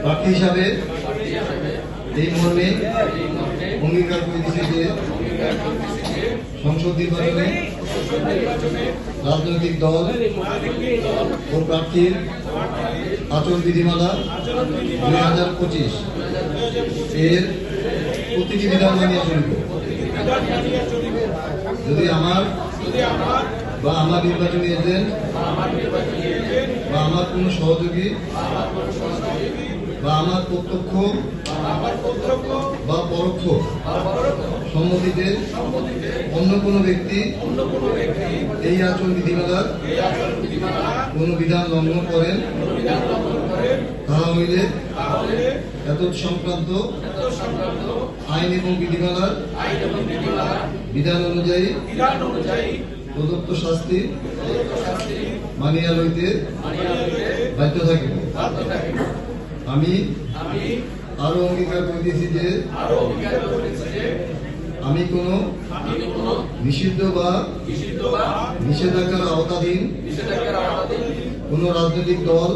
প্রার্থী হিসাবে এই মর্মে অঙ্গীকার করিতেছি যে সংসদ নির্বাচনে রাজনৈতিক দল ও প্রার্থীর আচরণ বিধিমালা 2025 এর প্রতিটি বিধান মানিয়া চলিব। যদি আমার বা আমার নির্বাচনী এজেন্ট বা আমার কোনো সহযোগী বা আমার প্রত্যক্ষ বা পরোক্ষ সম্মতিতে অন্য কোনো ব্যক্তি এই আচরণ বিধিমালার কোন বিধান লঙ্ঘন করেন, তাহা হইলে এতৎ সংক্রান্ত আইন এবং বিধিমালার বিধান অনুযায়ী প্রদত্ত শাস্তি মানিয়া লইতে বাধ্য থাকিব। আমি আরো অঙ্গীকার করিতেছি যে আমি কোন নিষিদ্ধ বা নিষেধাজ্ঞার আওতাধীন কোন রাজনৈতিক দল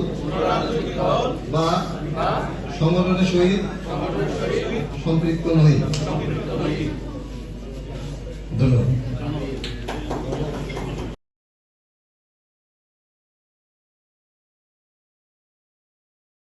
বা সংগঠনের সহিত সম্পৃক্ত নই। ধন্যবাদ।